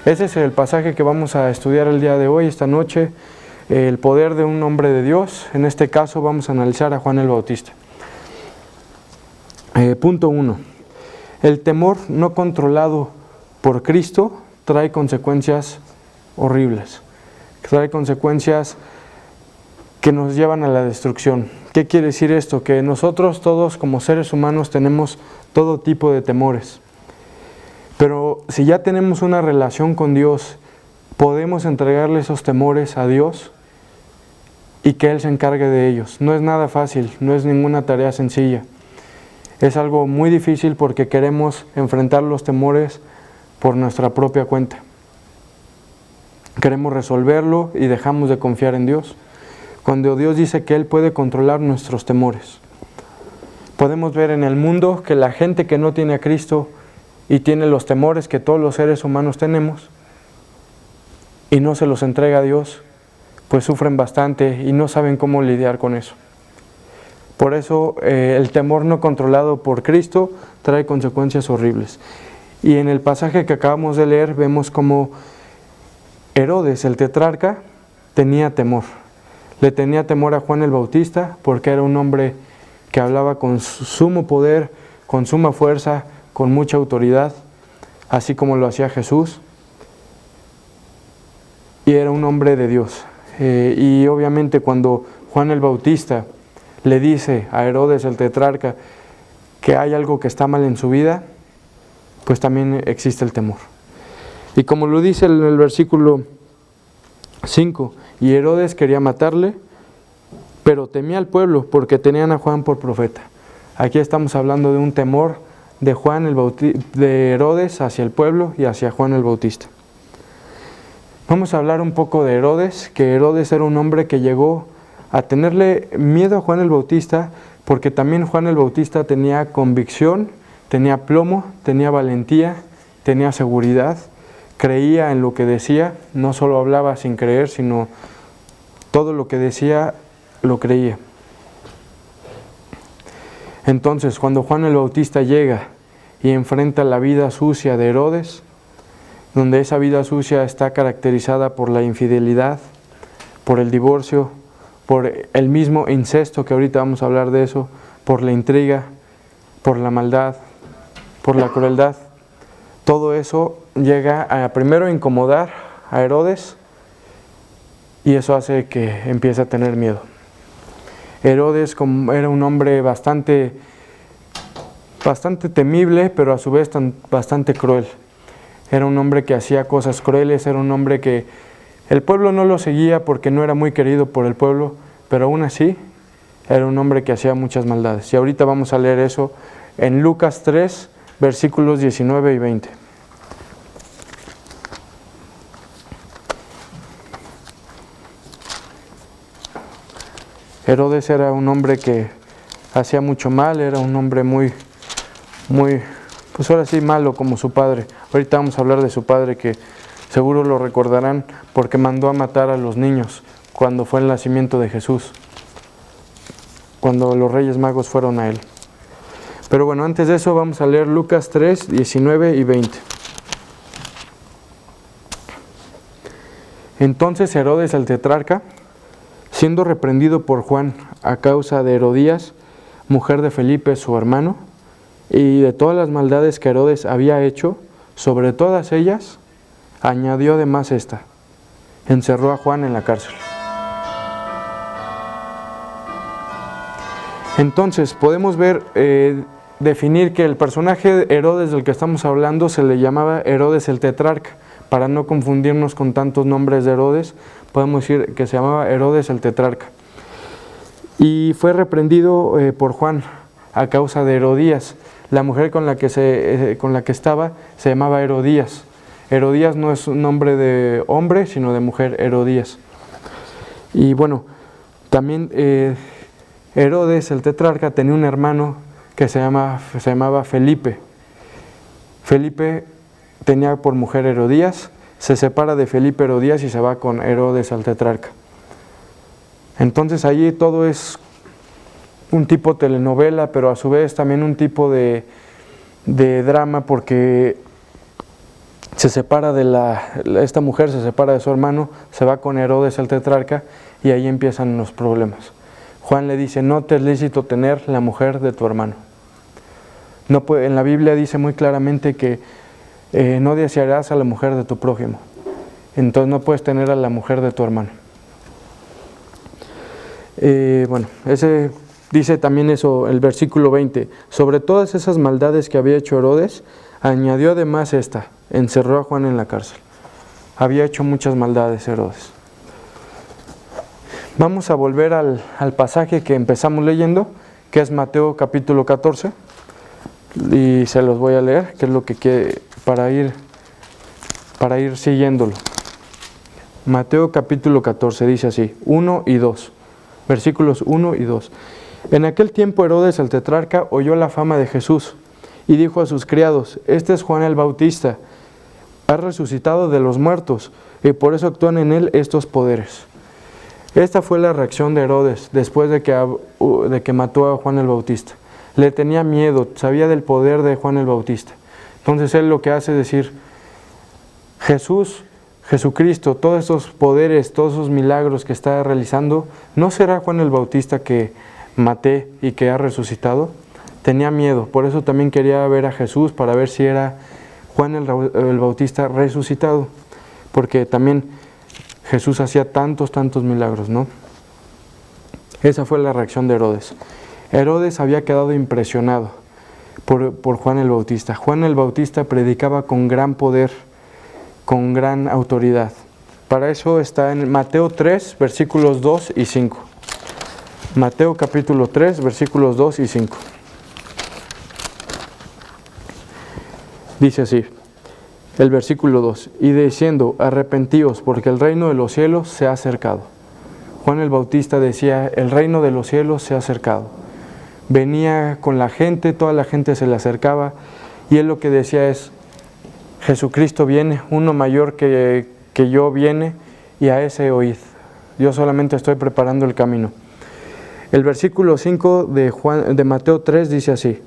Ese es el pasaje que vamos a estudiar el día de hoy, esta noche, el poder de un hombre de Dios. En este caso vamos a analizar a Juan el Bautista. Punto 1. El temor no controlado por Cristo trae consecuencias horribles, trae consecuencias que nos llevan a la destrucción. ¿Qué quiere decir esto? Que nosotros todos como seres humanos tenemos todo tipo de temores. Pero si ya tenemos una relación con Dios, podemos entregarle esos temores a Dios y que Él se encargue de ellos. No es nada fácil, no es ninguna tarea sencilla. Es algo muy difícil porque queremos enfrentar los temores por nuestra propia cuenta. Queremos resolverlo y dejamos de confiar en Dios, cuando Dios dice que Él puede controlar nuestros temores. Podemos ver en el mundo que la gente que no tiene a Cristo y tiene los temores que todos los seres humanos tenemos y no se los entrega a Dios, pues sufren bastante y no saben cómo lidiar con eso. Por eso el temor no controlado por Cristo trae consecuencias horribles. Y en el pasaje que acabamos de leer vemos cómo Herodes, el tetrarca, tenía temor. Le tenía temor a Juan el Bautista porque era un hombre que hablaba con sumo poder, con suma fuerza, con mucha autoridad, así como lo hacía Jesús. Y era un hombre de Dios. Y obviamente cuando Juan el Bautista le dice a Herodes el tetrarca que hay algo que está mal en su vida, pues también existe el temor. Y como lo dice en el versículo 5, y Herodes quería matarle, pero temía al pueblo porque tenían a Juan por profeta. Aquí estamos hablando de un temor de de Herodes hacia el pueblo y hacia Juan el Bautista. Vamos a hablar un poco de Herodes, que Herodes era un hombre que llegó a tenerle miedo a Juan el Bautista, porque también Juan el Bautista tenía convicción, tenía plomo, tenía valentía, tenía seguridad, creía en lo que decía, no solo hablaba sin creer, sino todo lo que decía lo creía. Entonces, cuando Juan el Bautista llega y enfrenta la vida sucia de Herodes, donde esa vida sucia está caracterizada por la infidelidad, por el divorcio, por el mismo incesto, que ahorita vamos a hablar de eso, por la intriga, por la maldad, por la crueldad, todo eso llega a primero incomodar a Herodes y eso hace que empiece a tener miedo. Herodes era un hombre bastante temible, pero a su vez bastante cruel. Era un hombre que hacía cosas crueles, era un hombre que el pueblo no lo seguía porque no era muy querido por el pueblo, pero aún así era un hombre que hacía muchas maldades. Y ahorita vamos a leer eso en Lucas 3, versículos 19 y 20. Herodes era un hombre que hacía mucho mal, era un hombre muy, pues ahora sí, malo como su padre. Ahorita vamos a hablar de su padre, que seguro lo recordarán porque mandó a matar a los niños cuando fue el nacimiento de Jesús, cuando los Reyes Magos fueron a él. Pero bueno, antes de eso vamos a leer Lucas 3, 19 y 20. Entonces Herodes el tetrarca, siendo reprendido por Juan a causa de Herodías, mujer de Felipe su hermano, y de todas las maldades que Herodes había hecho, sobre todas ellas, añadió además esta: encerró a Juan en la cárcel. Entonces podemos ver, definir que el personaje de Herodes del que estamos hablando se le llamaba Herodes el tetrarca. Para no confundirnos con tantos nombres de Herodes, podemos decir que se llamaba Herodes el tetrarca. Y fue reprendido por Juan a causa de Herodías. La mujer con la que estaba se llamaba Herodías. Herodías no es un nombre de hombre, sino de mujer, Herodías. Y bueno, también Herodes el tetrarca tenía un hermano que se llamaba Felipe. Felipe tenía por mujer Herodías, se separa de Felipe Herodías y se va con Herodes al tetrarca. Entonces allí todo es un tipo telenovela, pero a su vez también un tipo de drama, porque esta mujer se separa de su hermano, se va con Herodes el tetrarca y ahí empiezan los problemas. Juan le dice, no te es lícito tener la mujer de tu hermano. En la Biblia dice muy claramente que no desearás a la mujer de tu prójimo. Entonces no puedes tener a la mujer de tu hermano. Ese dice también eso, el versículo 20. Sobre todas esas maldades que había hecho Herodes, añadió además esta, encerró a Juan en la cárcel. Había hecho muchas maldades Herodes. Vamos a volver al pasaje que empezamos leyendo, que es Mateo capítulo 14, y se los voy a leer, que es lo que para ir siguiéndolo. Mateo capítulo 14 dice así, 1 y 2, versículos 1 y 2. En aquel tiempo Herodes el tetrarca oyó la fama de Jesús y dijo a sus criados, este es Juan el Bautista, ha resucitado de los muertos y por eso actúan en él estos poderes. Esta fue la reacción de Herodes después de que mató a Juan el Bautista. Le tenía miedo, sabía del poder de Juan el Bautista. Entonces él lo que hace es decir, Jesucristo, todos esos poderes, todos esos milagros que está realizando, ¿no será Juan el Bautista que maté y que ha resucitado? Tenía miedo, por eso también quería ver a Jesús para ver si era Juan el Bautista resucitado, porque también Jesús hacía tantos milagros, ¿no? Esa fue la reacción de Herodes. Herodes había quedado impresionado por Juan el Bautista. Juan el Bautista predicaba con gran poder, con gran autoridad. Para eso está en Mateo 3, versículos 2 y 5. Mateo capítulo 3, versículos 2 y 5. Dice así, el versículo 2, y diciendo, arrepentíos, porque el reino de los cielos se ha acercado. Juan el Bautista decía, el reino de los cielos se ha acercado. Venía con la gente, toda la gente se le acercaba, y él lo que decía es, Jesucristo viene, uno mayor que yo viene, y a ese oíd. Yo solamente estoy preparando el camino. El versículo 5 de Mateo 3 dice así,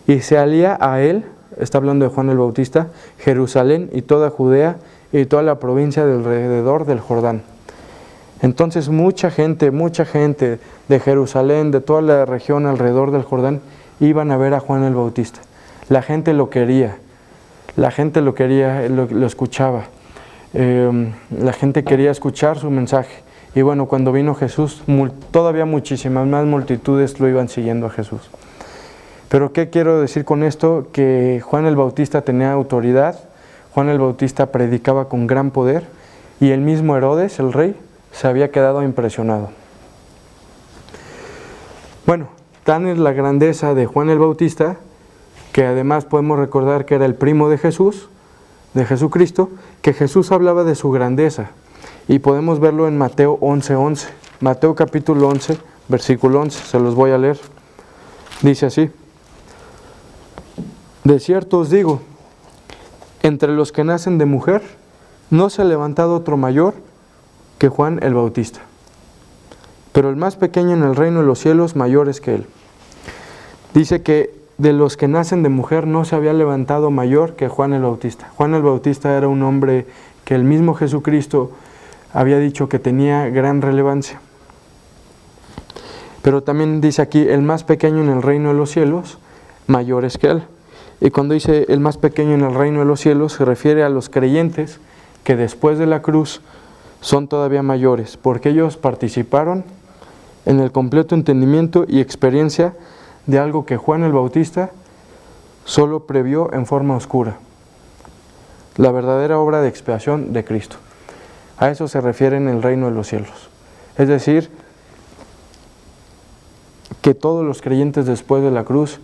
y se alía a él, está hablando de Juan el Bautista, Jerusalén y toda Judea y toda la provincia del alrededor del Jordán. Entonces mucha gente de Jerusalén, de toda la región alrededor del Jordán, iban a ver a Juan el Bautista. La gente lo quería, lo escuchaba. La gente quería escuchar su mensaje. Y bueno, cuando vino Jesús, todavía muchísimas más multitudes lo iban siguiendo a Jesús. Pero ¿qué quiero decir con esto? Que Juan el Bautista tenía autoridad, Juan el Bautista predicaba con gran poder, y el mismo Herodes, el rey, se había quedado impresionado. Bueno, tan es la grandeza de Juan el Bautista, que además podemos recordar que era el primo de Jesús, de Jesucristo, que Jesús hablaba de su grandeza. Y podemos verlo en Mateo 11:11. Mateo capítulo 11, versículo 11, se los voy a leer. Dice así, de cierto os digo, entre los que nacen de mujer, no se ha levantado otro mayor que Juan el Bautista. Pero el más pequeño en el reino de los cielos, mayor es que él. Dice que de los que nacen de mujer no se había levantado mayor que Juan el Bautista. Juan el Bautista era un hombre que el mismo Jesucristo había dicho que tenía gran relevancia. Pero también dice aquí, el más pequeño en el reino de los cielos, mayor es que él. Y cuando dice el más pequeño en el reino de los cielos, se refiere a los creyentes que después de la cruz son todavía mayores, porque ellos participaron en el completo entendimiento y experiencia de algo que Juan el Bautista solo previó en forma oscura, la verdadera obra de expiación de Cristo. A eso se refiere en el reino de los cielos. Es decir, que todos los creyentes después de la cruz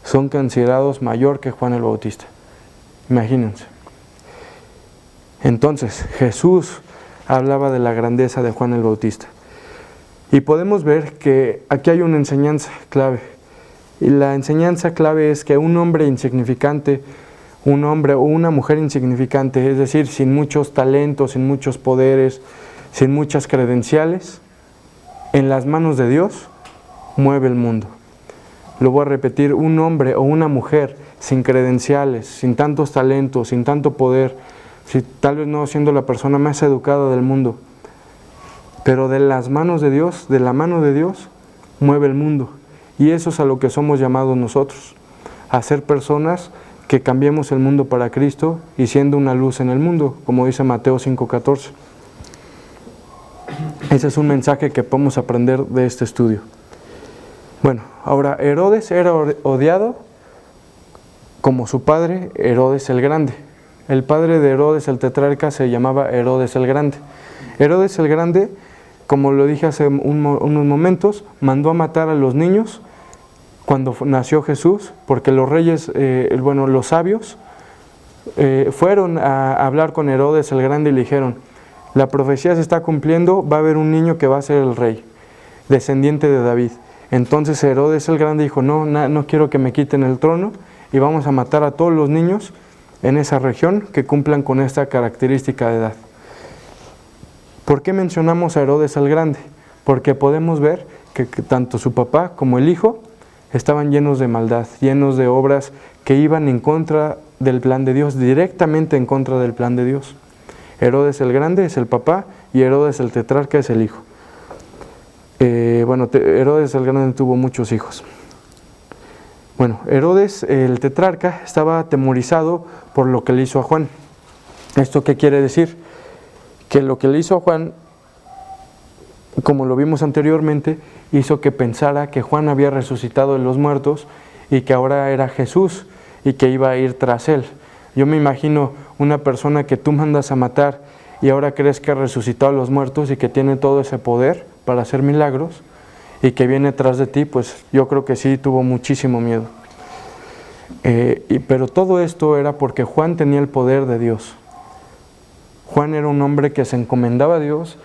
son considerados mayor que Juan el Bautista. Imagínense. Entonces, Jesús hablaba de la grandeza de Juan el Bautista. Y podemos ver que aquí hay una enseñanza clave. Y la enseñanza clave es que un hombre insignificante, un hombre o una mujer insignificante, es decir, sin muchos talentos, sin muchos poderes, sin muchas credenciales, en las manos de Dios, mueve el mundo. Lo voy a repetir, un hombre o una mujer sin credenciales, sin tantos talentos, sin tanto poder, tal vez no siendo la persona más educada del mundo, pero de las manos de Dios, de la mano de Dios, mueve el mundo. Y eso es a lo que somos llamados nosotros, a ser personas que cambiemos el mundo para Cristo y siendo una luz en el mundo, como dice Mateo 5:14. Ese es un mensaje que podemos aprender de este estudio. Bueno, ahora Herodes era odiado como su padre, Herodes el Grande. El padre de Herodes el tetrarca se llamaba Herodes el Grande. Herodes el Grande, como lo dije hace unos momentos, mandó a matar a los niños cuando nació Jesús, porque los reyes, los sabios, fueron a hablar con Herodes el Grande y le dijeron: la profecía se está cumpliendo, va a haber un niño que va a ser el rey, descendiente de David. Entonces Herodes el Grande dijo: no quiero que me quiten el trono, y vamos a matar a todos los niños en esa región que cumplan con esta característica de edad. ¿Por qué mencionamos a Herodes el Grande? Porque podemos ver que tanto su papá como el hijo estaban llenos de maldad, llenos de obras que iban en contra del plan de Dios, directamente en contra del plan de Dios. Herodes el Grande es el papá y Herodes el tetrarca es el hijo. Herodes el Grande tuvo muchos hijos. Bueno, Herodes el tetrarca estaba atemorizado por lo que le hizo a Juan. ¿Esto qué quiere decir? Que lo que le hizo a Juan, como lo vimos anteriormente, hizo que pensara que Juan había resucitado de los muertos y que ahora era Jesús y que iba a ir tras él. Yo me imagino una persona que tú mandas a matar y ahora crees que ha resucitado a los muertos y que tiene todo ese poder para hacer milagros y que viene tras de ti, pues yo creo que sí tuvo muchísimo miedo. Pero todo esto era porque Juan tenía el poder de Dios. Juan era un hombre que se encomendaba a Dios,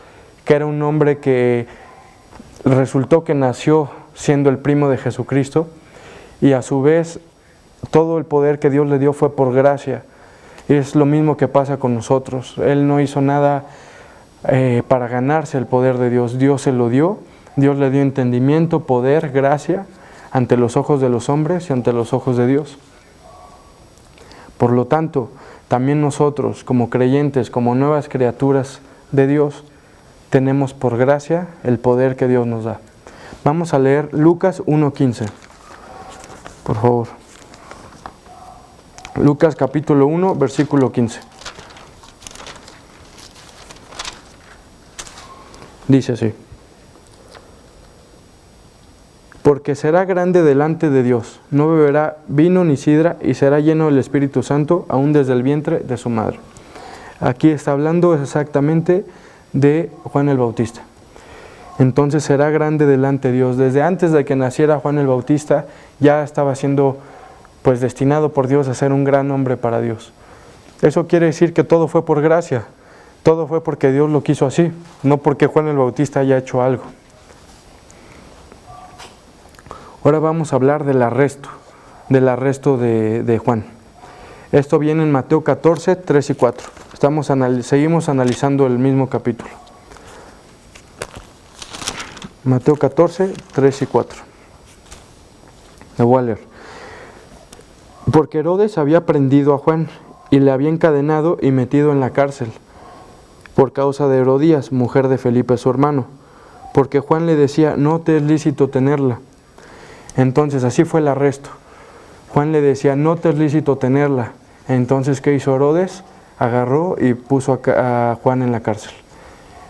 que era un hombre que resultó que nació siendo el primo de Jesucristo, y a su vez todo el poder que Dios le dio fue por gracia. Y es lo mismo que pasa con nosotros. Él no hizo nada para ganarse el poder de Dios. Dios se lo dio. Dios le dio entendimiento, poder, gracia ante los ojos de los hombres y ante los ojos de Dios. Por lo tanto, también nosotros, como creyentes, como nuevas criaturas de Dios, tenemos por gracia el poder que Dios nos da. Vamos a leer Lucas 1:15, por favor. Lucas capítulo 1, versículo 15. Dice así: porque será grande delante de Dios, no beberá vino ni sidra, y será lleno del Espíritu Santo, aún desde el vientre de su madre. Aquí está hablando exactamente de Juan el Bautista. Entonces será grande delante de Dios. Desde antes de que naciera Juan el Bautista, ya estaba siendo destinado por Dios a ser un gran hombre para Dios. Eso quiere decir que todo fue por gracia, todo fue porque Dios lo quiso así, no porque Juan el Bautista haya hecho algo. Ahora vamos a hablar del arresto de Juan. Esto viene en Mateo 14, 3 y 4. Seguimos analizando el mismo capítulo. Mateo 14, 3 y 4. Le voy a leer. Porque Herodes había prendido a Juan y le había encadenado y metido en la cárcel por causa de Herodías, mujer de Felipe su hermano, porque Juan le decía: no te es lícito tenerla. Entonces así fue el arresto. Juan le decía: no te es lícito tenerla. Entonces, ¿qué hizo Herodes? Agarró y puso a Juan en la cárcel.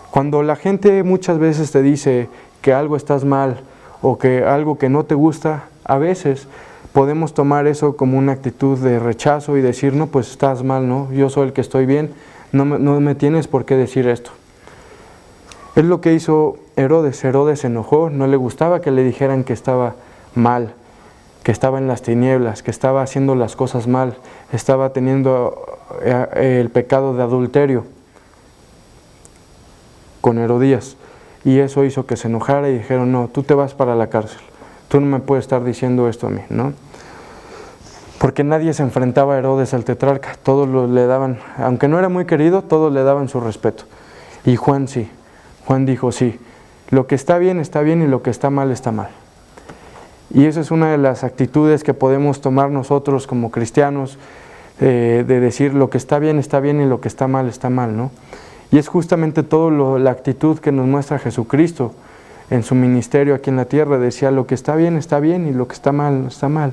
Cuando la gente muchas veces te dice que algo estás mal o que algo que no te gusta, a veces podemos tomar eso como una actitud de rechazo y decir: no, pues estás mal, ¿no? Yo soy el que estoy bien, no me tienes por qué decir esto. Es lo que hizo Herodes. Herodes se enojó, no le gustaba que le dijeran que estaba mal, que estaba en las tinieblas, que estaba haciendo las cosas mal, estaba teniendo el pecado de adulterio con Herodías, y eso hizo que se enojara y dijeron: no, tú te vas para la cárcel, tú no me puedes estar diciendo esto a mí, ¿no? Porque nadie se enfrentaba a Herodes el tetrarca, todos le daban, aunque no era muy querido, todos le daban su respeto. Y Juan sí, Juan dijo: sí, lo que está bien y lo que está mal está mal. Y esa es una de las actitudes que podemos tomar nosotros como cristianos, de decir lo que está bien y lo que está mal, ¿no? Y es justamente la actitud que nos muestra Jesucristo en su ministerio aquí en la tierra. Decía, lo que está bien y lo que está mal, está mal.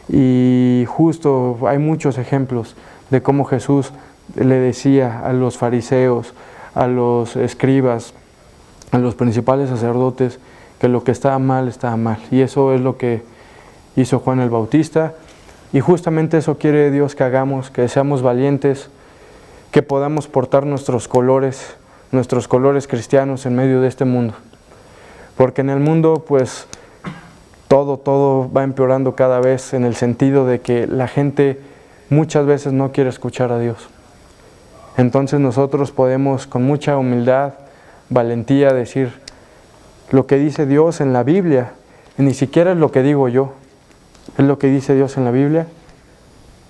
Y justo hay muchos ejemplos de cómo Jesús le decía a los fariseos, a los escribas, a los principales sacerdotes, que lo que estaba mal. Y eso es lo que hizo Juan el Bautista. Y justamente eso quiere Dios que hagamos, que seamos valientes, que podamos portar nuestros colores cristianos en medio de este mundo. Porque en el mundo, pues, todo va empeorando cada vez, en el sentido de que la gente muchas veces no quiere escuchar a Dios. Entonces nosotros podemos con mucha humildad, valentía decir lo que dice Dios en la Biblia, y ni siquiera es lo que digo yo, es lo que dice Dios en la Biblia,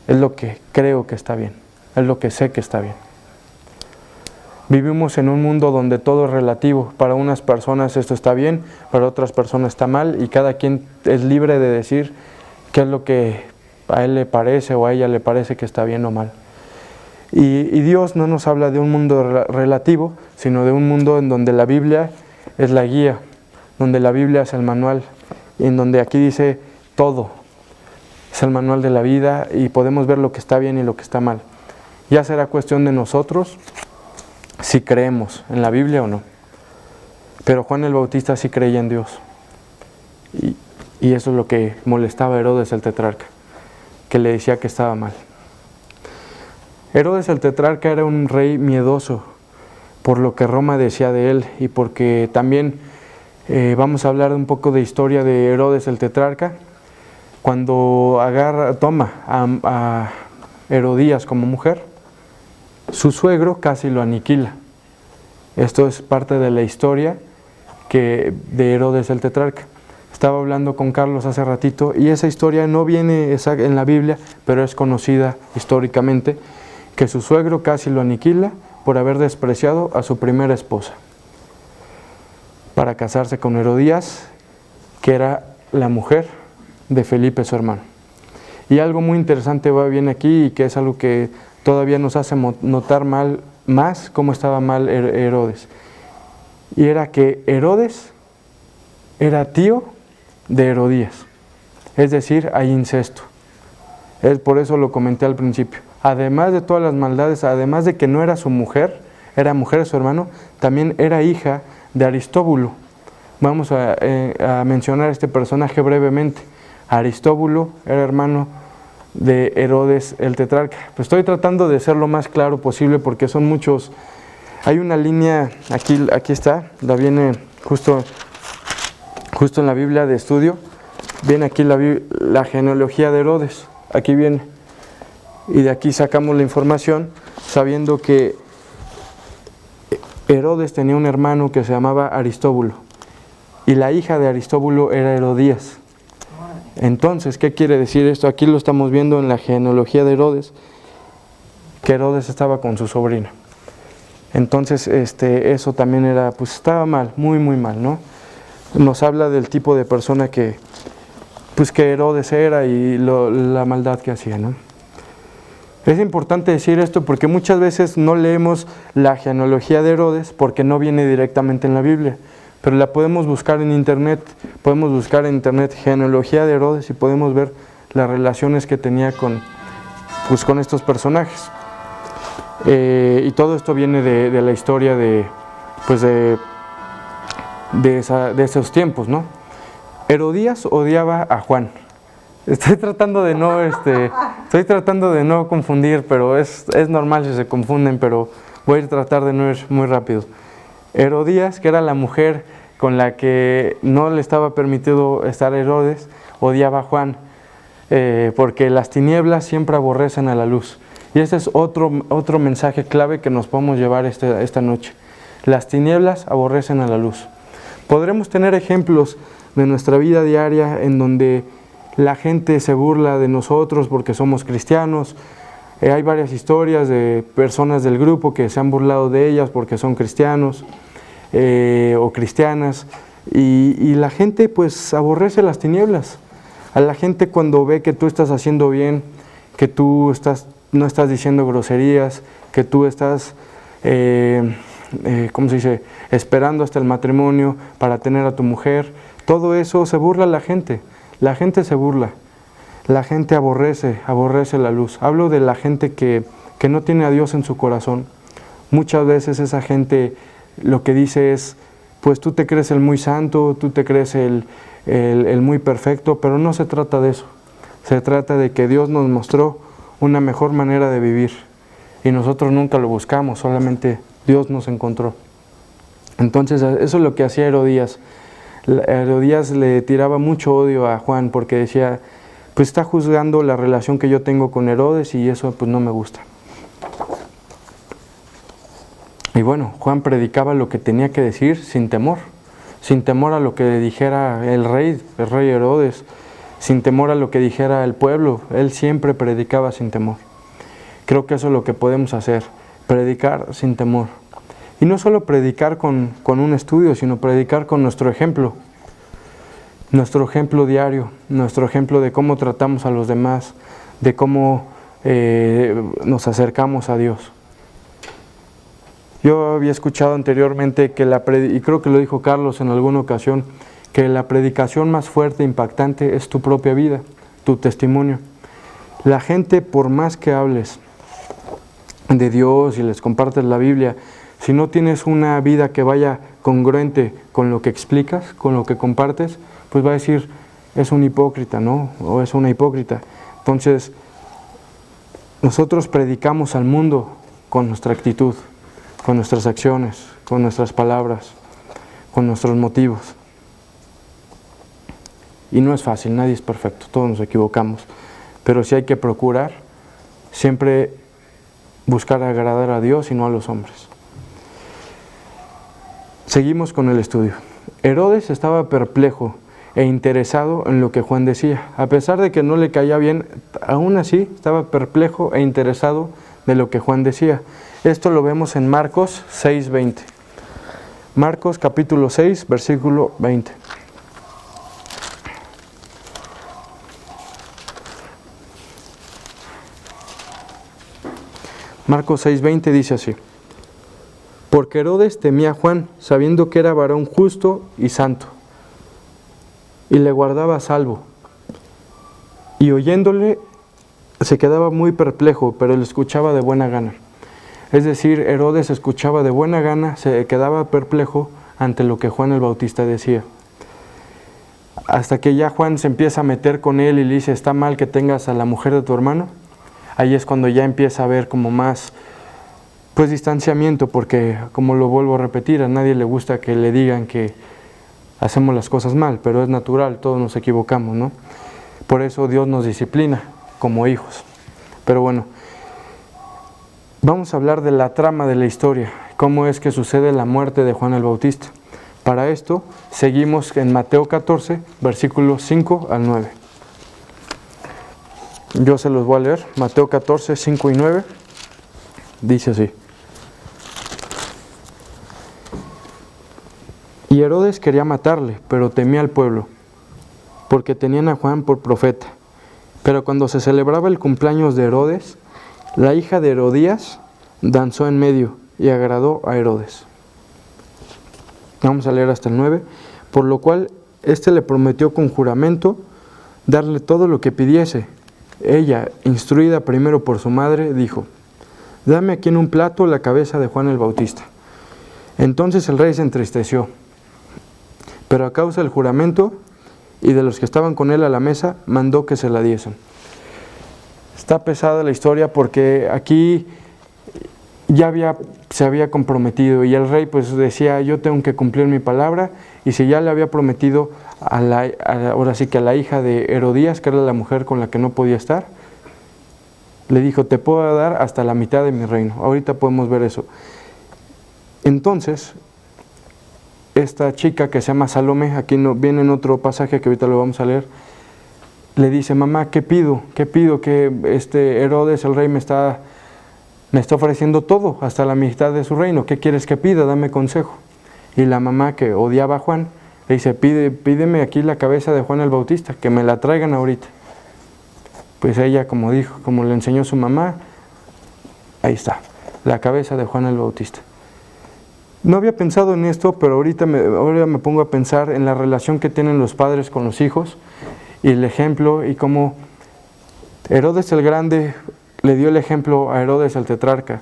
es lo que creo que está bien, es lo que sé que está bien. Vivimos en un mundo donde todo es relativo. Para unas personas esto está bien, para otras personas está mal, y cada quien es libre de decir qué es lo que a él le parece o a ella le parece que está bien o mal. Y Dios no nos habla de un mundo relativo, sino de un mundo en donde la Biblia es la guía, donde la Biblia es el manual, y en donde aquí dice todo. Es el manual de la vida y podemos ver lo que está bien y lo que está mal. Ya será cuestión de nosotros si creemos en la Biblia o no. Pero Juan el Bautista sí creía en Dios. Y eso es lo que molestaba a Herodes el tetrarca, que le decía que estaba mal. Herodes el tetrarca era un rey miedoso por lo que Roma decía de él, y porque también vamos a hablar un poco de historia de Herodes el tetrarca. Cuando toma a Herodías como mujer, su suegro casi lo aniquila. Esto es parte de la historia de Herodes el tetrarca. Estaba hablando con Carlos hace ratito, y esa historia no viene en la Biblia, pero es conocida históricamente, que su suegro casi lo aniquila por haber despreciado a su primera esposa para casarse con Herodías, que era la mujer de Felipe, su hermano. Y algo muy interesante viene aquí, y que es algo que todavía nos hace notar más cómo estaba mal Herodes. Y era que Herodes era tío de Herodías, es decir, hay incesto. Por eso lo comenté al principio. Además de todas las maldades, además de que no era su mujer, era mujer de su hermano, también era hija de Aristóbulo. Vamos a mencionar a este personaje brevemente. Aristóbulo era hermano de Herodes el tetrarca. Pues estoy tratando de ser lo más claro posible porque son muchos. Hay una línea, aquí está, la viene justo en la Biblia de estudio, viene aquí la genealogía de Herodes, aquí viene. Y de aquí sacamos la información sabiendo que Herodes tenía un hermano que se llamaba Aristóbulo, y la hija de Aristóbulo era Herodías. Entonces, ¿qué quiere decir esto? Aquí lo estamos viendo en la genealogía de Herodes, que Herodes estaba con su sobrina. Entonces, eso también era, pues estaba mal, muy muy mal, ¿no? Nos habla del tipo de persona que Herodes era y la maldad que hacía, ¿no? Es importante decir esto porque muchas veces no leemos la genealogía de Herodes porque no viene directamente en la Biblia, pero la podemos buscar en internet. Podemos buscar en internet genealogía de Herodes y podemos ver las relaciones que tenía con estos personajes. Y todo esto viene de la historia de esos tiempos, ¿no? Herodías odiaba a Juan. Estoy tratando de no confundir, pero es normal si se confunden, pero voy a tratar de no ir muy rápido. Herodías, que era la mujer con la que no le estaba permitido estar Herodes, odiaba a Juan, porque las tinieblas siempre aborrecen a la luz. Y este es otro mensaje clave que nos podemos llevar esta noche. Las tinieblas aborrecen a la luz. Podremos tener ejemplos de nuestra vida diaria en donde la gente se burla de nosotros porque somos cristianos. Hay varias historias de personas del grupo que se han burlado de ellas porque son cristianos o cristianas. Y la gente pues aborrece las tinieblas. A la gente cuando ve que tú estás haciendo bien, que tú no estás diciendo groserías, que tú estás, ¿cómo se dice?, esperando hasta el matrimonio para tener a tu mujer, todo eso se burla la gente se burla, la gente aborrece la luz. Hablo de la gente que no tiene a Dios en su corazón. Muchas veces esa gente lo que dice es, pues tú te crees el muy santo, tú te crees el muy perfecto, pero no se trata de eso. Se trata de que Dios nos mostró una mejor manera de vivir y nosotros nunca lo buscamos, solamente Dios nos encontró. Entonces eso es lo que hacía Herodías. Herodías le tiraba mucho odio a Juan porque decía, pues está juzgando la relación que yo tengo con Herodes y eso pues no me gusta. Y bueno, Juan predicaba lo que tenía que decir sin temor a lo que dijera el rey Herodes, sin temor a lo que dijera el pueblo. Él siempre predicaba sin temor. Creo que eso es lo que podemos hacer, predicar sin temor. Y no solo predicar con un estudio, sino predicar con nuestro ejemplo diario, nuestro ejemplo de cómo tratamos a los demás, de cómo nos acercamos a Dios. Yo había escuchado anteriormente y creo que lo dijo Carlos en alguna ocasión, que la predicación más fuerte e impactante es tu propia vida, tu testimonio. La gente, por más que hables de Dios y les compartes la Biblia, si no tienes una vida que vaya congruente con lo que explicas, con lo que compartes, pues va a decir, es un hipócrita, ¿no? O es una hipócrita. Entonces, nosotros predicamos al mundo con nuestra actitud, con nuestras acciones, con nuestras palabras, con nuestros motivos. Y no es fácil, nadie es perfecto, todos nos equivocamos. Pero sí hay que procurar siempre buscar agradar a Dios y no a los hombres. Seguimos con el estudio. Herodes estaba perplejo e interesado en lo que Juan decía. A pesar de que no le caía bien, aún así estaba perplejo e interesado de lo que Juan decía. Esto lo vemos en Marcos 6:20. Marcos capítulo 6, versículo 20. Marcos 6:20 dice así: porque Herodes temía a Juan, sabiendo que era varón justo y santo, y le guardaba a salvo. Y oyéndole se quedaba muy perplejo, pero le escuchaba de buena gana. Es decir, Herodes escuchaba de buena gana, se quedaba perplejo ante lo que Juan el Bautista decía. Hasta que ya Juan se empieza a meter con él y le dice, ¿está mal que tengas a la mujer de tu hermano? Ahí es cuando ya empieza a haber como más distanciamiento, porque como lo vuelvo a repetir, a nadie le gusta que le digan que hacemos las cosas mal, pero es natural, todos nos equivocamos, ¿no? Por eso Dios nos disciplina como hijos. Pero bueno, vamos a hablar de la trama de la historia, cómo es que sucede la muerte de Juan el Bautista. Para esto, seguimos en Mateo 14, versículos 5 al 9. Yo se los voy a leer, Mateo 14, 5 y 9, dice así. Y Herodes quería matarle, pero temía al pueblo, porque tenían a Juan por profeta. Pero cuando se celebraba el cumpleaños de Herodes, la hija de Herodías danzó en medio y agradó a Herodes. Vamos a leer hasta el 9. Por lo cual, éste le prometió con juramento darle todo lo que pidiese. Ella, instruida primero por su madre, dijo, dame aquí en un plato la cabeza de Juan el Bautista. Entonces el rey se entristeció, pero a causa del juramento y de los que estaban con él a la mesa, mandó que se la diesen. Está pesada la historia porque aquí ya se había comprometido y el rey pues decía, yo tengo que cumplir mi palabra, y si ya le había prometido ahora sí que a la hija de Herodías, que era la mujer con la que no podía estar, le dijo, te puedo dar hasta la mitad de mi reino. Ahorita podemos ver eso. Entonces, esta chica que se llama Salomé, aquí viene en otro pasaje que ahorita lo vamos a leer, le dice, mamá, ¿qué pido? ¿Qué pido? Que Herodes, el rey, me está ofreciendo todo, hasta la mitad de su reino. ¿Qué quieres que pida? Dame consejo. Y la mamá, que odiaba a Juan, Le dice, pídeme aquí la cabeza de Juan el Bautista, que me la traigan ahorita. Pues ella, como dijo, como le enseñó su mamá, ahí está, la cabeza de Juan el Bautista. No había pensado en esto, pero ahora me pongo a pensar en la relación que tienen los padres con los hijos y el ejemplo, y cómo Herodes el Grande le dio el ejemplo a Herodes el tetrarca.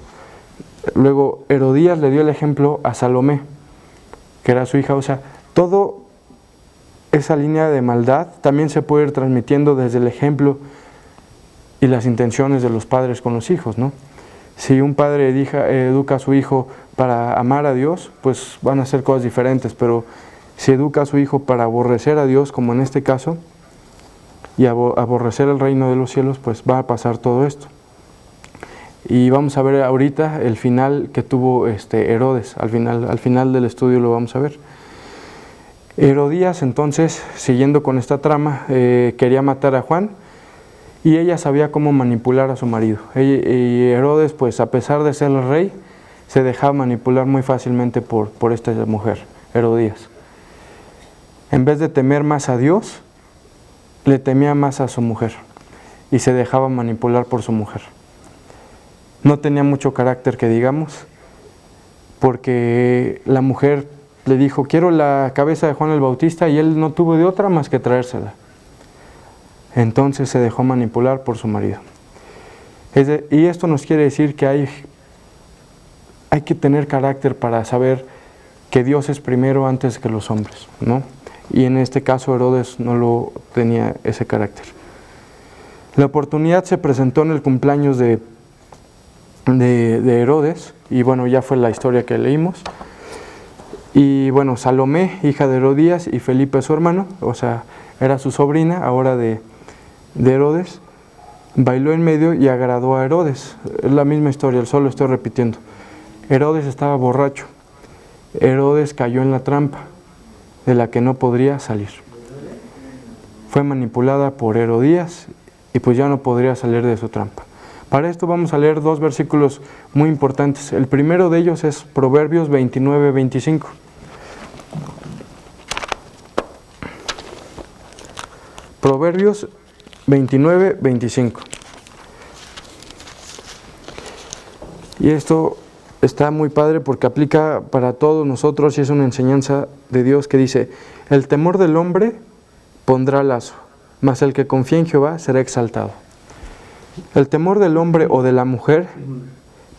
Luego Herodías le dio el ejemplo a Salomé, que era su hija. O sea, toda esa línea de maldad también se puede ir transmitiendo desde el ejemplo y las intenciones de los padres con los hijos, ¿no? Si un padre educa a su hijo para amar a Dios, pues van a ser cosas diferentes, pero si educa a su hijo para aborrecer a Dios, como en este caso, y aborrecer el reino de los cielos, pues va a pasar todo esto. Y vamos a ver ahorita el final que tuvo Herodes, al final del estudio lo vamos a ver. Herodías, entonces, siguiendo con esta trama, quería matar a Juan, y ella sabía cómo manipular a su marido. Y Herodes, pues a pesar de ser el rey, se dejaba manipular muy fácilmente por esta mujer, Herodías. En vez de temer más a Dios, le temía más a su mujer, y se dejaba manipular por su mujer. No tenía mucho carácter, que digamos, porque la mujer le dijo, quiero la cabeza de Juan el Bautista, y él no tuvo de otra más que traérsela. Entonces se dejó manipular por su marido. Y esto nos quiere decir que hay que tener carácter para saber que Dios es primero antes que los hombres, ¿no? Y en este caso Herodes no lo tenía ese carácter. La oportunidad se presentó en el cumpleaños de Herodes, y bueno, ya fue la historia que leímos. Y bueno, Salomé, hija de Herodías, y Felipe su hermano, o sea, era su sobrina ahora de Herodes, bailó en medio y agradó a Herodes. Es la misma historia, solo estoy repitiendo. Herodes estaba borracho. Herodes cayó en la trampa de la que no podría salir. Fue manipulada por Herodías y pues ya no podría salir de su trampa. Para esto vamos a leer dos versículos muy importantes. El primero de ellos es Proverbios 29-25. Proverbios 29-25. Y esto está muy padre porque aplica para todos nosotros y es una enseñanza de Dios que dice: el temor del hombre pondrá lazo, mas el que confía en Jehová será exaltado. El temor del hombre o de la mujer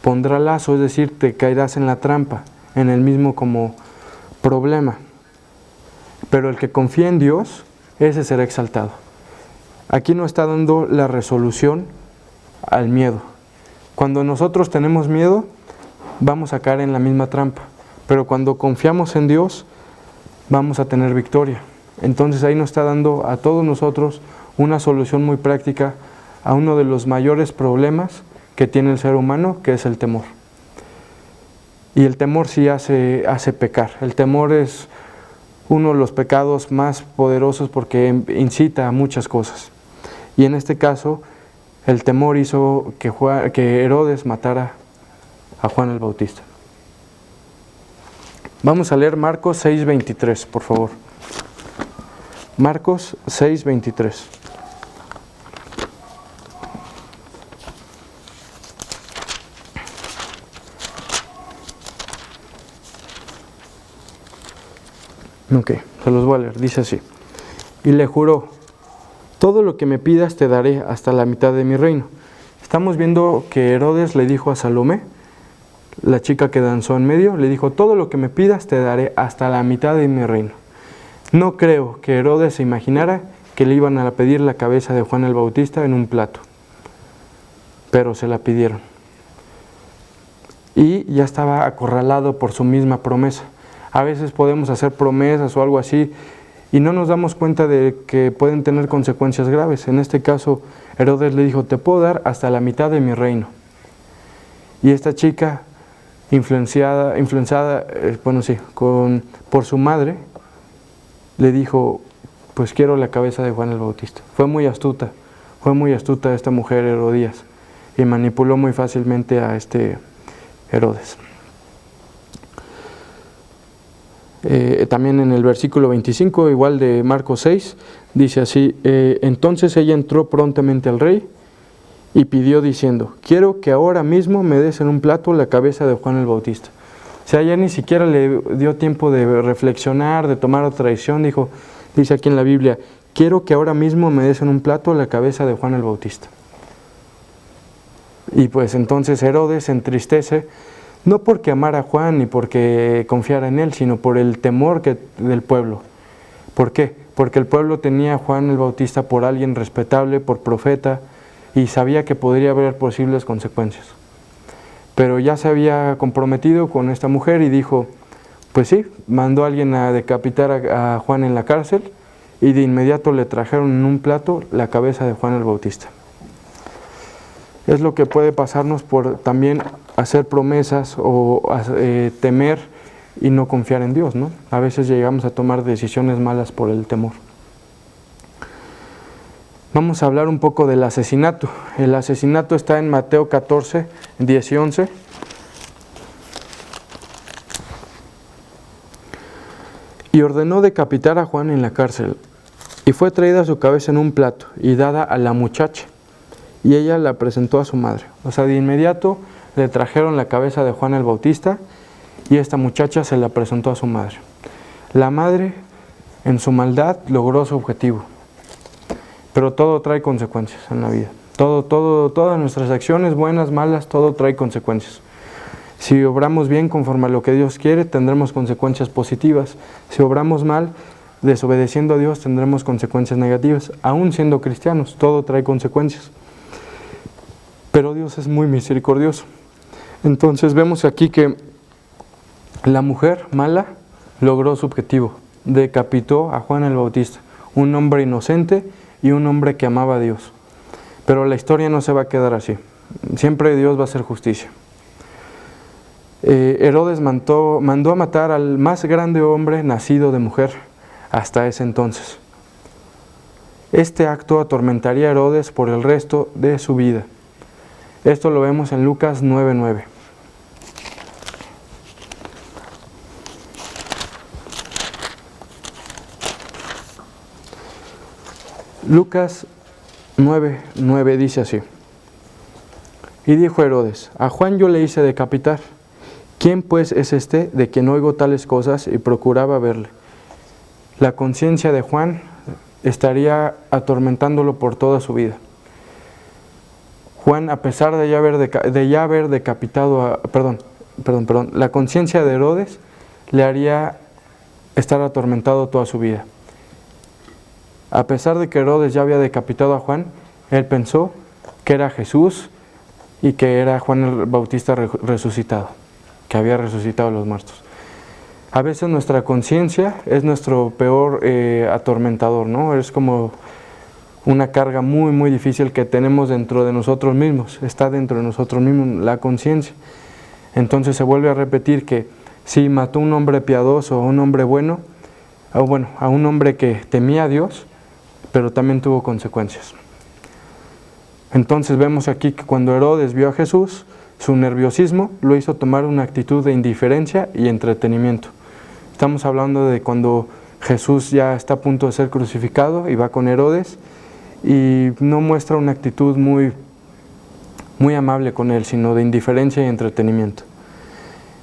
pondrá lazo, es decir, te caerás en la trampa, en el mismo como problema. Pero el que confía en Dios, ese será exaltado. Aquí no está dando la resolución al miedo. Cuando nosotros tenemos miedo, vamos a caer en la misma trampa. Pero cuando confiamos en Dios, vamos a tener victoria. Entonces ahí nos está dando a todos nosotros una solución muy práctica a uno de los mayores problemas que tiene el ser humano, que es el temor. Y el temor sí hace pecar. El temor es uno de los pecados más poderosos porque incita a muchas cosas. Y en este caso, el temor hizo que Herodes matara a Juan el Bautista. Vamos a leer Marcos 6:23, por favor. Marcos 6:23. Ok, se los voy a leer, dice así: y le juró, todo lo que me pidas te daré hasta la mitad de mi reino. Estamos viendo que Herodes le dijo a Salomé, la chica que danzó en medio, le dijo, todo lo que me pidas te daré hasta la mitad de mi reino. No creo que Herodes se imaginara que le iban a pedir la cabeza de Juan el Bautista en un plato, pero se la pidieron. Y ya estaba acorralado por su misma promesa. A veces podemos hacer promesas o algo así y no nos damos cuenta de que pueden tener consecuencias graves. En este caso, Herodes le dijo, te puedo dar hasta la mitad de mi reino. Y esta chica, influenciada, por su madre, le dijo, pues quiero la cabeza de Juan el Bautista. Fue muy astuta esta mujer Herodías y manipuló muy fácilmente a Herodes. También en el versículo 25, igual de Marcos 6, dice así: entonces ella entró prontamente al rey y pidió diciendo: quiero que ahora mismo me des en un plato la cabeza de Juan el Bautista. O sea, ya ni siquiera le dio tiempo de reflexionar, de tomar otra decisión. Dice aquí en la Biblia: quiero que ahora mismo me des en un plato la cabeza de Juan el Bautista. Y pues entonces Herodes se entristece, no porque amara a Juan ni porque confiara en él, sino por el temor del pueblo. ¿Por qué? Porque el pueblo tenía a Juan el Bautista por alguien respetable, por profeta, y sabía que podría haber posibles consecuencias. Pero ya se había comprometido con esta mujer y dijo, pues sí, mandó a alguien a decapitar a Juan en la cárcel, y de inmediato le trajeron en un plato la cabeza de Juan el Bautista. Es lo que puede pasarnos por también hacer promesas o temer y no confiar en Dios, ¿no? A veces llegamos a tomar decisiones malas por el temor. Vamos a hablar un poco del asesinato. El asesinato está en Mateo 14, 10 y 11. Y ordenó decapitar a Juan en la cárcel, y fue traída su cabeza en un plato y dada a la muchacha, y ella la presentó a su madre. O sea, de inmediato le trajeron la cabeza de Juan el Bautista y esta muchacha se la presentó a su madre. La madre, en su maldad, logró su objetivo. Pero todo trae consecuencias en la vida. Todas nuestras acciones, buenas, malas, todo trae consecuencias. Si obramos bien conforme a lo que Dios quiere, tendremos consecuencias positivas. Si obramos mal, desobedeciendo a Dios, tendremos consecuencias negativas. Aún siendo cristianos, todo trae consecuencias. Pero Dios es muy misericordioso. Entonces vemos aquí que la mujer mala logró su objetivo. Decapitó a Juan el Bautista, un hombre inocente y un hombre que amaba a Dios. Pero la historia no se va a quedar así. Siempre Dios va a hacer justicia. Herodes mandó a matar al más grande hombre nacido de mujer hasta ese entonces. Este acto atormentaría a Herodes por el resto de su vida. Esto lo vemos en Lucas 9:9. Lucas 9:9 dice así: y dijo Herodes: a Juan yo le hice decapitar. ¿Quién pues es este de quien oigo tales cosas? Y procuraba verle. La conciencia de Juan estaría atormentándolo por toda su vida. Juan, a pesar de ya haber decapitado la conciencia de Herodes le haría estar atormentado toda su vida. A pesar de que Herodes ya había decapitado a Juan, él pensó que era Jesús y que era Juan el Bautista resucitado, que había resucitado a los muertos. A veces nuestra conciencia es nuestro peor atormentador, ¿no? Es como una carga muy, muy difícil que tenemos dentro de nosotros mismos. Está dentro de nosotros mismos la conciencia. Entonces se vuelve a repetir que si mató a un hombre piadoso, a un hombre bueno, a un hombre que temía a Dios, pero también tuvo consecuencias. Entonces vemos aquí que cuando Herodes vio a Jesús, su nerviosismo lo hizo tomar una actitud de indiferencia y entretenimiento. Estamos hablando de cuando Jesús ya está a punto de ser crucificado y va con Herodes y no muestra una actitud muy, muy amable con él, sino de indiferencia y entretenimiento.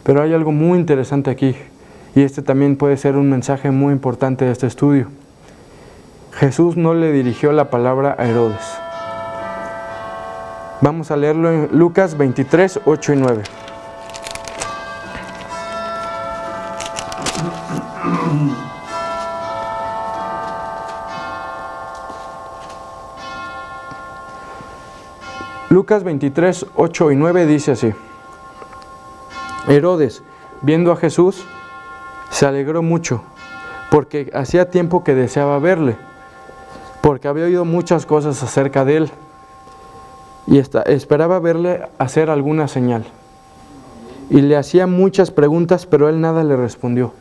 Pero hay algo muy interesante aquí, y este también puede ser un mensaje muy importante de este estudio. Jesús no le dirigió la palabra a Herodes. Vamos a leerlo en Lucas 23, 8 y 9. Lucas 23, 8 y 9 dice así: Herodes, viendo a Jesús, se alegró mucho, porque hacía tiempo que deseaba verle, porque había oído muchas cosas acerca de él, y esperaba verle hacer alguna señal. Y le hacía muchas preguntas, pero él nada le respondió,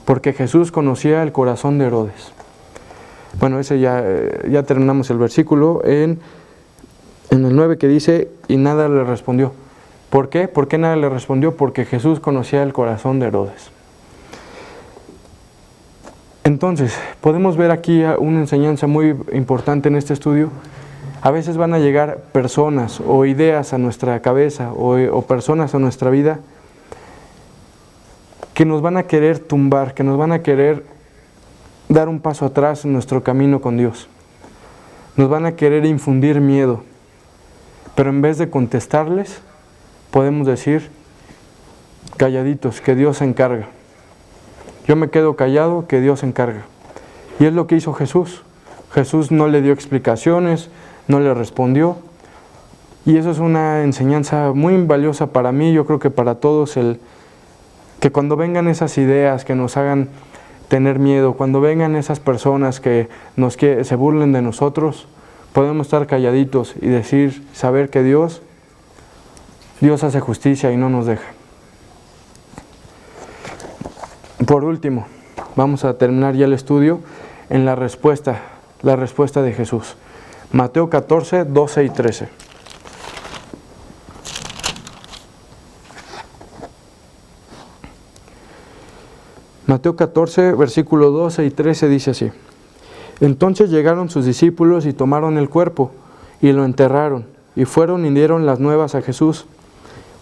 porque Jesús conocía el corazón de Herodes. Bueno, ese ya terminamos el versículo en el 9 que dice, y nada le respondió. ¿Por qué? ¿Por qué nada le respondió? Porque Jesús conocía el corazón de Herodes. Entonces, podemos ver aquí una enseñanza muy importante en este estudio. A veces van a llegar personas o ideas a nuestra cabeza o personas a nuestra vida que nos van a querer tumbar, que nos van a querer dar un paso atrás en nuestro camino con Dios. Nos van a querer infundir miedo, pero en vez de contestarles, podemos decir, calladitos, que Dios se encarga. Yo me quedo callado, que Dios se encarga. Y es lo que hizo Jesús. Jesús no le dio explicaciones, no le respondió. Y eso es una enseñanza muy valiosa para mí, yo creo que para todos, que cuando vengan esas ideas que nos hagan tener miedo, cuando vengan esas personas que se burlen de nosotros, podemos estar calladitos y decir, saber que Dios hace justicia y no nos deja. Por último, vamos a terminar ya el estudio en la respuesta de Jesús. Mateo 14, 12 y 13. Mateo 14, versículo 12 y 13 dice así: Entonces llegaron sus discípulos y tomaron el cuerpo y lo enterraron, y fueron y dieron las nuevas a Jesús.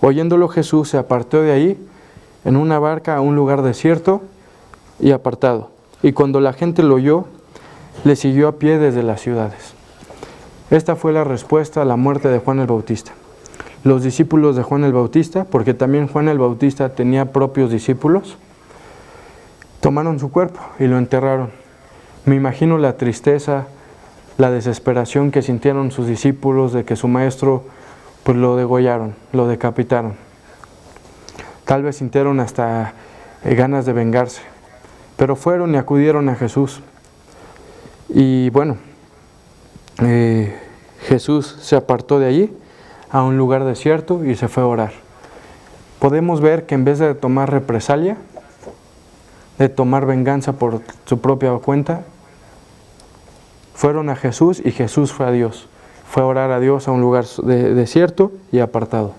Oyéndolo Jesús se apartó de ahí en una barca a un lugar desierto y apartado. Y cuando la gente lo oyó, le siguió a pie desde las ciudades. Esta fue la respuesta a la muerte de Juan el Bautista. Los discípulos de Juan el Bautista, porque también Juan el Bautista tenía propios discípulos, tomaron su cuerpo y lo enterraron. Me imagino la tristeza, la desesperación que sintieron sus discípulos de que su maestro pues lo degollaron, lo decapitaron. Tal vez sintieron hasta ganas de vengarse, pero fueron y acudieron a Jesús. Y bueno, Jesús se apartó de allí a un lugar desierto y se fue a orar. Podemos ver que en vez de tomar represalia, de tomar venganza por su propia cuenta, fueron a Jesús y Jesús fue a Dios. Fue a orar a Dios a un lugar desierto y apartado.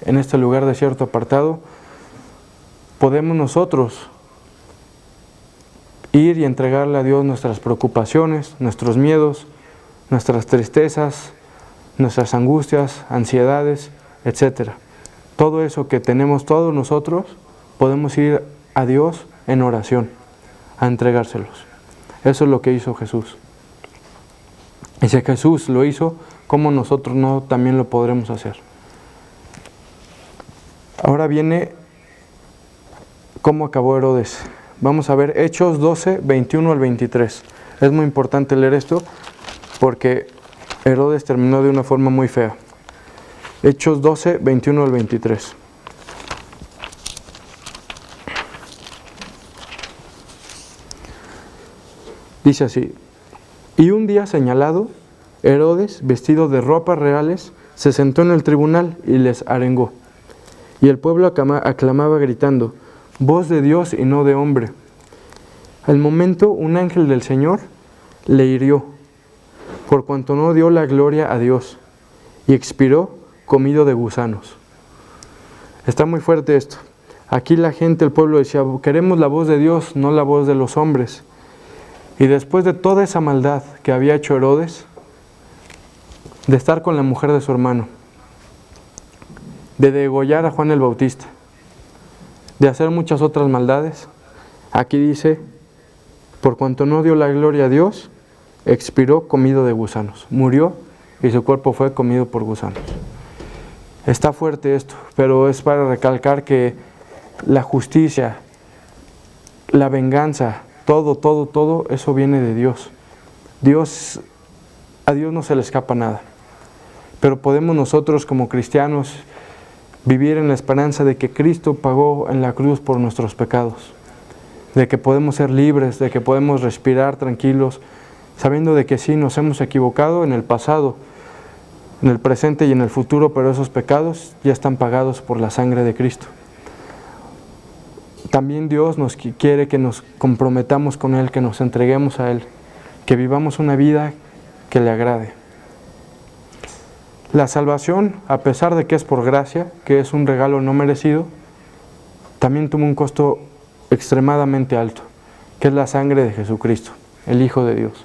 En este lugar desierto apartado, podemos nosotros ir y entregarle a Dios nuestras preocupaciones, nuestros miedos, nuestras tristezas, nuestras angustias, ansiedades, etc. Todo eso que tenemos todos nosotros, podemos ir a Dios en oración, a entregárselos. Eso es lo que hizo Jesús. Y si Jesús lo hizo, ¿cómo nosotros no también lo podremos hacer? Ahora viene cómo acabó Herodes. Vamos a ver Hechos 12, 21 al 23. Es muy importante leer esto porque Herodes terminó de una forma muy fea. Hechos 12, 21 al 23. Dice así: Y un día señalado, Herodes, vestido de ropas reales, se sentó en el tribunal y les arengó. Y el pueblo aclamaba gritando: voz de Dios y no de hombre. Al momento, un ángel del Señor le hirió, por cuanto no dio la gloria a Dios, y expiró comido de gusanos. Está muy fuerte esto. Aquí la gente, el pueblo decía: queremos la voz de Dios, no la voz de los hombres. Y después de toda esa maldad que había hecho Herodes, de estar con la mujer de su hermano, de degollar a Juan el Bautista, de hacer muchas otras maldades, aquí dice: por cuanto no dio la gloria a Dios, expiró comido de gusanos. Murió y su cuerpo fue comido por gusanos. Está fuerte esto, pero es para recalcar que la justicia, la venganza, todo, eso viene de Dios. A Dios no se le escapa nada. Pero podemos nosotros como cristianos vivir en la esperanza de que Cristo pagó en la cruz por nuestros pecados, de que podemos ser libres, de que podemos respirar tranquilos, sabiendo de que sí, nos hemos equivocado en el pasado, en el presente y en el futuro, pero esos pecados ya están pagados por la sangre de Cristo. También Dios nos quiere que nos comprometamos con Él, que nos entreguemos a Él, que vivamos una vida que le agrade. La salvación, a pesar de que es por gracia, que es un regalo no merecido, también tuvo un costo extremadamente alto. que es la sangre de Jesucristo, el Hijo de Dios.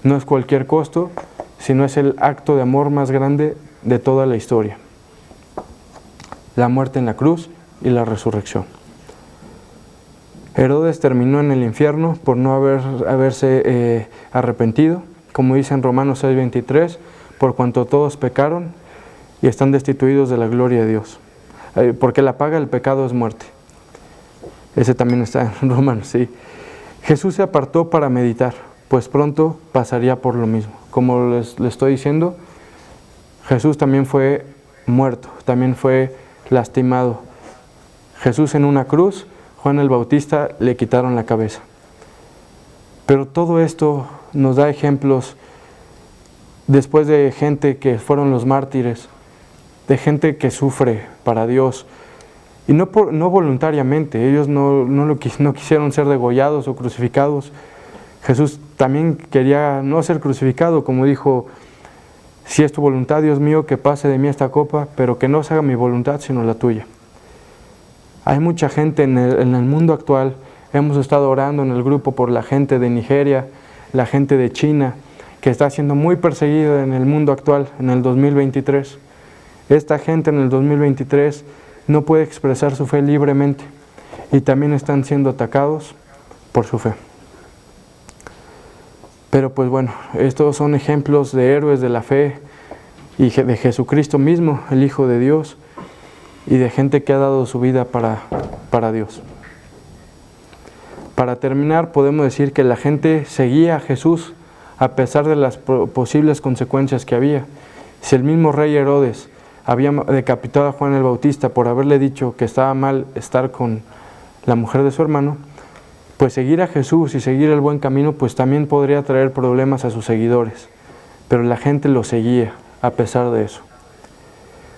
No es cualquier costo, sino es el acto de amor más grande de toda la historia. La muerte en la cruz y la resurrección. Herodes terminó en el infierno por no haberse arrepentido, como dice en Romanos 6:23, por cuanto todos pecaron y están destituidos de la gloria de Dios. Porque la paga del pecado es muerte. Ese también está en Romanos, sí. Jesús se apartó para meditar, pues pronto pasaría por lo mismo. Como les estoy diciendo, Jesús también fue muerto, también fue lastimado. Jesús en una cruz, Juan el Bautista le quitaron la cabeza. Pero todo esto nos da ejemplos después de gente que fueron los mártires, de gente que sufre para Dios, y no voluntariamente. Ellos no quisieron ser degollados o crucificados. Jesús también quería no ser crucificado, como dijo: si es tu voluntad, Dios mío, que pase de mí esta copa, pero que no se haga mi voluntad sino la tuya. Hay mucha gente en el mundo actual. Hemos estado orando en el grupo por la gente de Nigeria, la gente de China, que está siendo muy perseguida en el mundo actual, en el 2023. Esta gente en el 2023 no puede expresar su fe libremente y también están siendo atacados por su fe. Pero pues bueno, estos son ejemplos de héroes de la fe y de Jesucristo mismo, el Hijo de Dios, y de gente que ha dado su vida para Dios. Para terminar, podemos decir que la gente seguía a Jesús a pesar de las posibles consecuencias que había. Si el mismo rey Herodes había decapitado a Juan el Bautista por haberle dicho que estaba mal estar con la mujer de su hermano, pues seguir a Jesús y seguir el buen camino pues también podría traer problemas a sus seguidores. Pero la gente lo seguía a pesar de eso,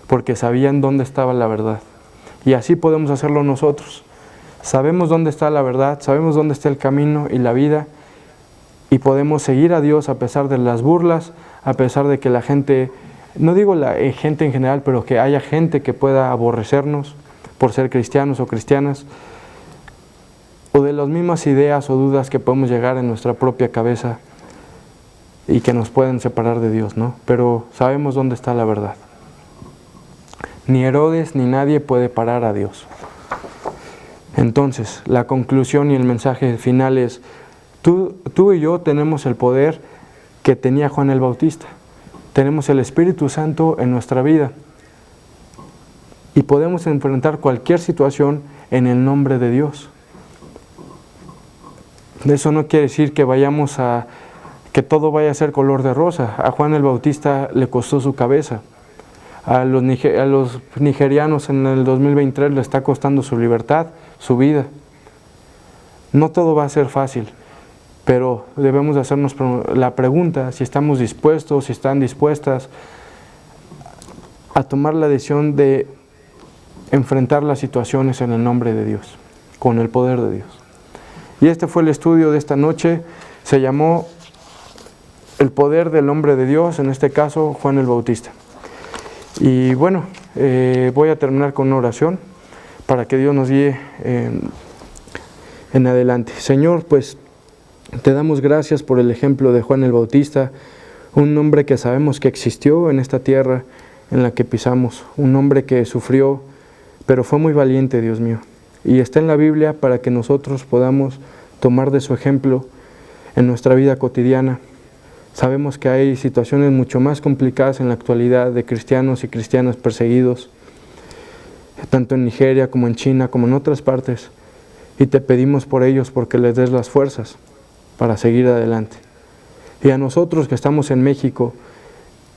porque sabían dónde estaba la verdad. Y así podemos hacerlo nosotros. Sabemos dónde está la verdad, sabemos dónde está el camino y la vida, y podemos seguir a Dios a pesar de las burlas, a pesar de que la gente, no digo la gente en general, pero que haya gente que pueda aborrecernos por ser cristianos o cristianas, o de las mismas ideas o dudas que podemos llegar en nuestra propia cabeza y que nos pueden separar de Dios, ¿no? Pero sabemos dónde está la verdad. Ni Herodes ni nadie puede parar a Dios. Entonces, la conclusión y el mensaje final es: tú y yo tenemos el poder que tenía Juan el Bautista. Tenemos el Espíritu Santo en nuestra vida y podemos enfrentar cualquier situación en el nombre de Dios. Eso no quiere decir que que todo vaya a ser color de rosa. A Juan el Bautista le costó su cabeza. A los nigerianos en el 2023 le está costando su libertad, su vida. No todo va a ser fácil, pero debemos hacernos la pregunta si estamos dispuestos, si están dispuestas a tomar la decisión de enfrentar las situaciones en el nombre de Dios, con el poder de Dios. Y este fue el estudio de esta noche. Se llamó El poder del hombre de Dios, en este caso Juan el Bautista. Y bueno, voy a terminar con una oración para que Dios nos guíe en adelante. Señor, pues te damos gracias por el ejemplo de Juan el Bautista, un hombre que sabemos que existió en esta tierra en la que pisamos, un hombre que sufrió, pero fue muy valiente, Dios mío. Y está en la Biblia para que nosotros podamos tomar de su ejemplo en nuestra vida cotidiana. Sabemos que hay situaciones mucho más complicadas en la actualidad de cristianos y cristianas perseguidos, tanto en Nigeria como en China, como en otras partes. Y te pedimos por ellos porque les des las fuerzas para seguir adelante. Y a nosotros que estamos en México,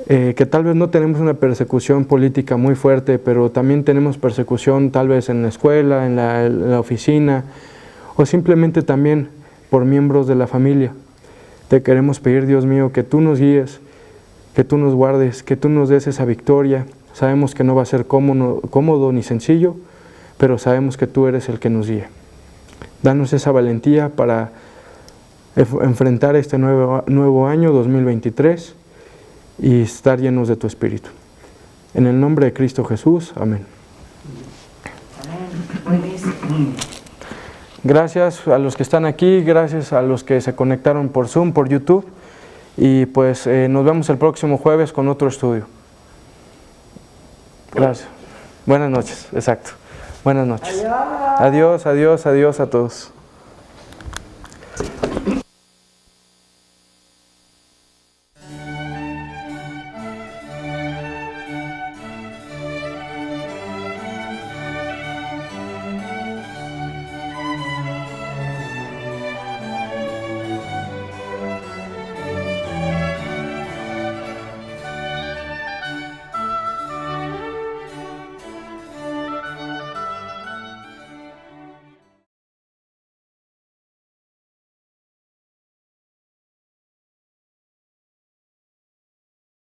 que tal vez no tenemos una persecución política muy fuerte, pero también tenemos persecución tal vez en la escuela, en la oficina, o simplemente también por miembros de la familia. Te queremos pedir, Dios mío, que tú nos guíes, que tú nos guardes, que tú nos des esa victoria. Sabemos que no va a ser cómodo ni sencillo, pero sabemos que tú eres el que nos guía. Danos esa valentía para enfrentar este nuevo año 2023 y estar llenos de tu Espíritu. En el nombre de Cristo Jesús, amén. Gracias a los que están aquí, gracias a los que se conectaron por Zoom, por YouTube. Y pues nos vemos el próximo jueves con otro estudio. Gracias. Buenas noches, exacto. Buenas noches. Adiós, adiós, adiós a todos.